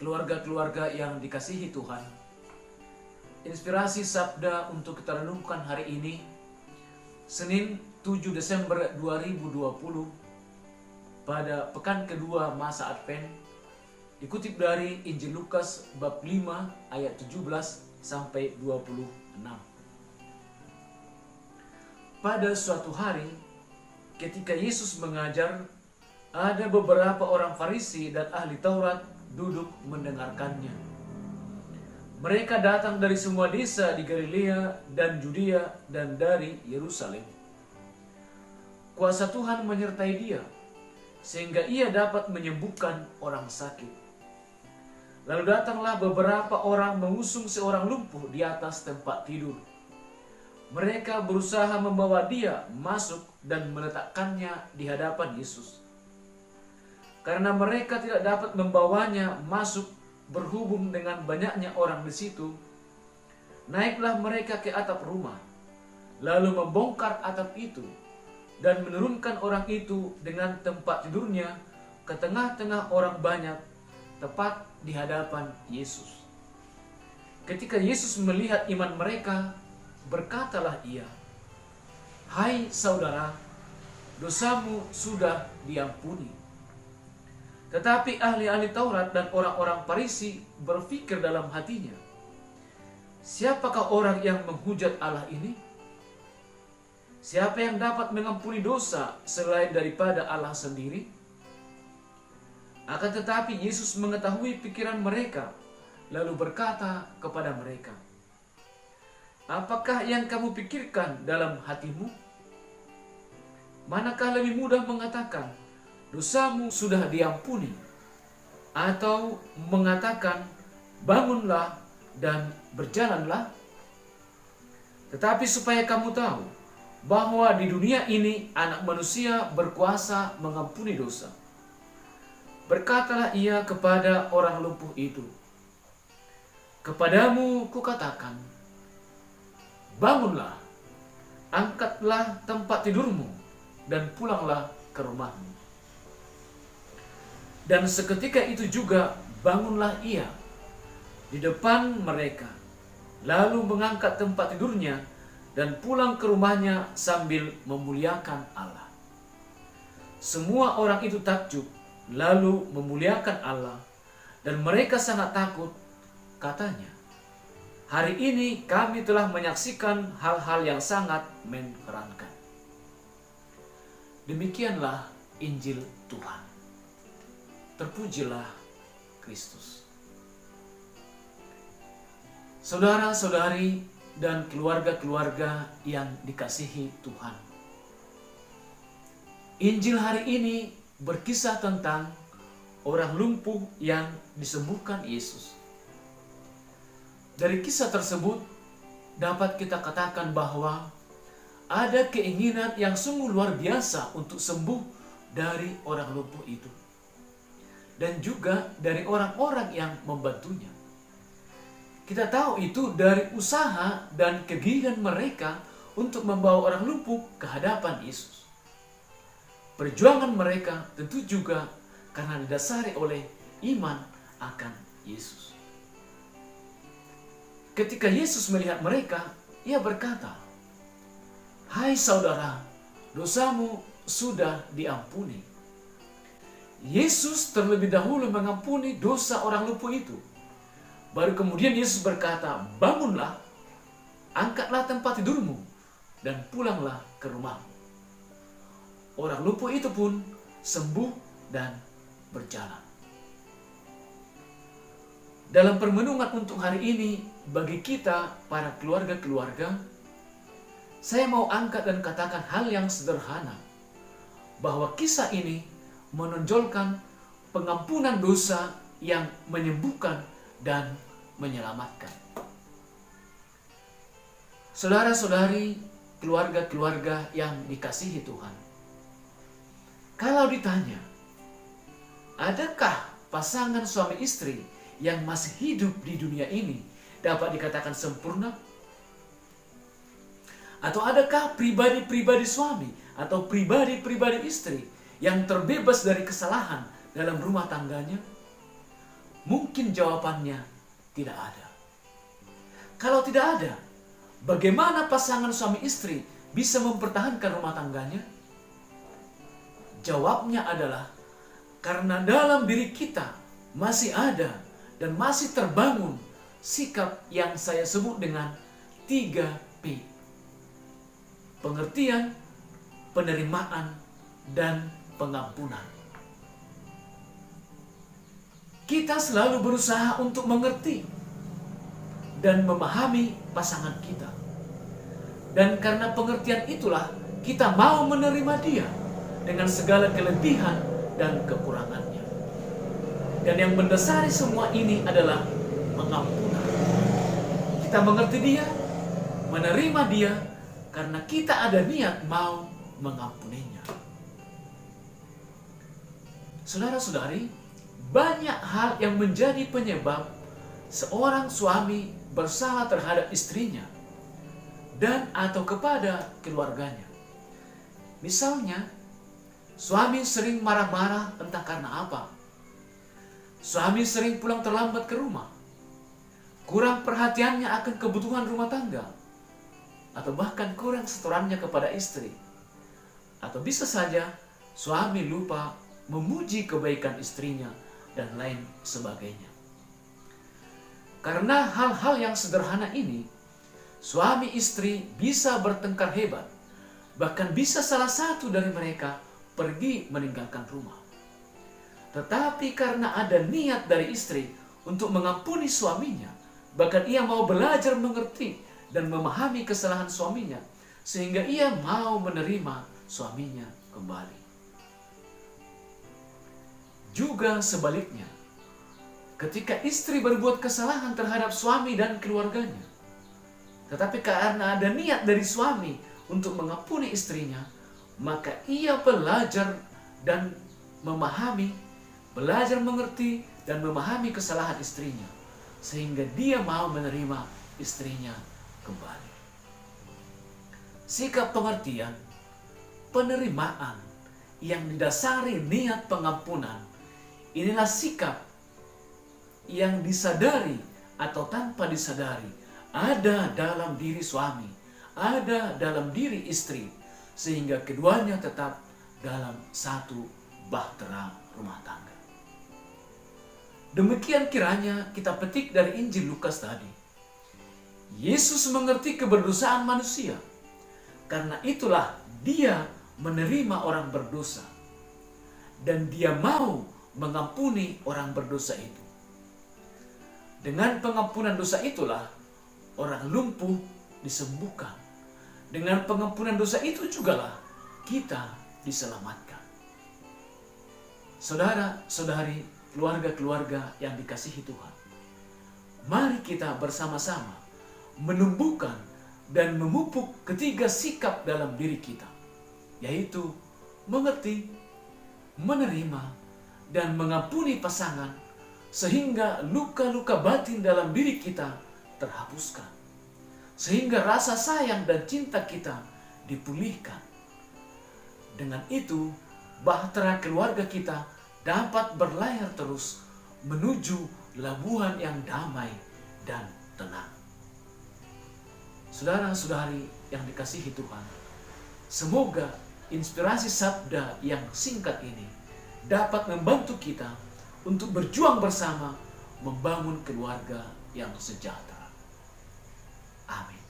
keluarga-keluarga yang dikasihi Tuhan. Inspirasi sabda untuk kita renungkan hari ini, Senin 7 Desember 2020, pada pekan kedua masa Advent, dikutip dari Injil Lukas bab 5 ayat 17 sampai 26. Pada suatu hari, ketika Yesus mengajar, ada beberapa orang Farisi dan ahli Taurat duduk mendengarkannya. Mereka datang dari semua desa di Galilea dan Judea dan dari Yerusalem. Kuasa Tuhan menyertai dia, sehingga ia dapat menyembuhkan orang sakit. Lalu datanglah beberapa orang mengusung seorang lumpuh di atas tempat tidur. Mereka berusaha membawa dia masuk dan meletakkannya di hadapan Yesus. Karena mereka tidak dapat membawanya masuk berhubung dengan banyaknya orang di situ, naiklah mereka ke atap rumah, lalu membongkar atap itu dan menurunkan orang itu dengan tempat tidurnya ke tengah-tengah orang banyak, tepat di hadapan Yesus. Ketika Yesus melihat iman mereka, berkatalah ia, "Hai saudara, dosamu sudah diampuni." Tetapi ahli-ahli Taurat dan orang-orang Farisi berpikir dalam hatinya, "Siapakah orang yang menghujat Allah ini? Siapa yang dapat mengampuni dosa selain daripada Allah sendiri?" Akan tetapi Yesus mengetahui pikiran mereka, lalu berkata kepada mereka, "Apakah yang kamu pikirkan dalam hatimu? Manakah lebih mudah mengatakan, 'Dosamu sudah diampuni,' atau mengatakan, 'Bangunlah dan berjalanlah'? Tetapi supaya kamu tahu bahwa di dunia ini Anak Manusia berkuasa mengampuni dosa." Berkatalah ia kepada orang lumpuh itu, "Kepadamu kukatakan, bangunlah, angkatlah tempat tidurmu, dan pulanglah ke rumahmu." Dan seketika itu juga bangunlah ia di depan mereka, lalu mengangkat tempat tidurnya dan pulang ke rumahnya sambil memuliakan Allah. Semua orang itu takjub, lalu memuliakan Allah, dan mereka sangat takut. Katanya, "Hari ini kami telah menyaksikan hal-hal yang sangat mengherankan." Demikianlah Injil Tuhan. Terpujilah Kristus. Saudara-saudari dan keluarga-keluarga yang dikasihi Tuhan, Injil hari ini berkisah tentang orang lumpuh yang disembuhkan Yesus. Dari kisah tersebut dapat kita katakan bahwa ada keinginan yang sungguh luar biasa untuk sembuh dari orang lumpuh itu, dan juga dari orang-orang yang membantunya. Kita tahu itu dari usaha dan kegigihan mereka untuk membawa orang lumpuh ke hadapan Yesus. Perjuangan mereka tentu juga karena didasari oleh iman akan Yesus. Ketika Yesus melihat mereka, ia berkata, "Hai saudara, dosamu sudah diampuni." Yesus terlebih dahulu mengampuni dosa orang lumpuh itu. Baru kemudian Yesus berkata, "Bangunlah, angkatlah tempat tidurmu, dan pulanglah ke rumahmu." Orang lumpuh itu pun sembuh dan berjalan. Dalam permenungan untuk hari ini, bagi kita para keluarga-keluarga, saya mau angkat dan katakan hal yang sederhana, bahwa kisah ini menonjolkan pengampunan dosa yang menyembuhkan dan menyelamatkan. Saudara-saudari, keluarga-keluarga yang dikasihi Tuhan, kalau ditanya, adakah pasangan suami istri yang masih hidup di dunia ini dapat dikatakan sempurna? Atau adakah pribadi-pribadi suami atau pribadi-pribadi istri yang terbebas dari kesalahan dalam rumah tangganya? Mungkin jawabannya tidak ada. Kalau tidak ada, bagaimana pasangan suami istri bisa mempertahankan rumah tangganya? Jawabnya adalah karena dalam diri kita masih ada dan masih terbangun sikap yang saya sebut dengan 3P. Pengertian, penerimaan, dan pengampunan. Kita selalu berusaha untuk mengerti dan memahami pasangan kita. Dan karena pengertian itulah kita mau menerima dia dengan segala kelebihan dan kekurangannya. Dan yang mendasari semua ini adalah pengampunan. Kita mengerti dia, menerima dia, karena kita ada niat mau mengampuninya. Saudara-saudari, banyak hal yang menjadi penyebab seorang suami bersalah terhadap istrinya dan atau kepada keluarganya. Misalnya, suami sering marah-marah entah karena apa. Suami sering pulang terlambat ke rumah. Kurang perhatiannya akan kebutuhan rumah tangga. Atau bahkan kurang setorannya kepada istri. Atau bisa saja suami lupa memuji kebaikan istrinya dan lain sebagainya. Karena hal-hal yang sederhana ini, suami istri bisa bertengkar hebat. Bahkan bisa salah satu dari mereka pergi meninggalkan rumah. Tetapi karena ada niat dari istri untuk mengampuni suaminya, bahkan ia mau belajar mengerti dan memahami kesalahan suaminya, sehingga ia mau menerima suaminya kembali. Juga sebaliknya, ketika istri berbuat kesalahan terhadap suami dan keluarganya, tetapi karena ada niat dari suami untuk mengampuni istrinya, maka ia belajar dan memahami, belajar mengerti dan memahami kesalahan istrinya, sehingga dia mau menerima istrinya kembali. Sikap pengertian, penerimaan yang didasari niat pengampunan, inilah sikap yang disadari atau tanpa disadari ada dalam diri suami, ada dalam diri istri, sehingga keduanya tetap dalam satu bahtera rumah tangga. Demikian kiranya kita petik dari Injil Lukas tadi. Yesus mengerti keberdosaan manusia. Karena itulah dia menerima orang berdosa. Dan dia mau mengampuni orang berdosa itu. Dengan pengampunan dosa itulah orang lumpuh disembuhkan. Dengan pengampunan dosa itu jugalah kita diselamatkan. Saudara-saudari, keluarga-keluarga yang dikasihi Tuhan, mari kita bersama-sama menumbuhkan dan memupuk ketiga sikap dalam diri kita, yaitu mengerti, menerima, dan mengampuni pasangan, sehingga luka-luka batin dalam diri kita terhapuskan, sehingga rasa sayang dan cinta kita dipulihkan. Dengan itu, bahtera keluarga kita dapat berlayar terus menuju labuhan yang damai dan tenang. Saudara-saudari yang dikasihi Tuhan, semoga inspirasi sabda yang singkat ini dapat membantu kita untuk berjuang bersama membangun keluarga yang sejahtera. Amin.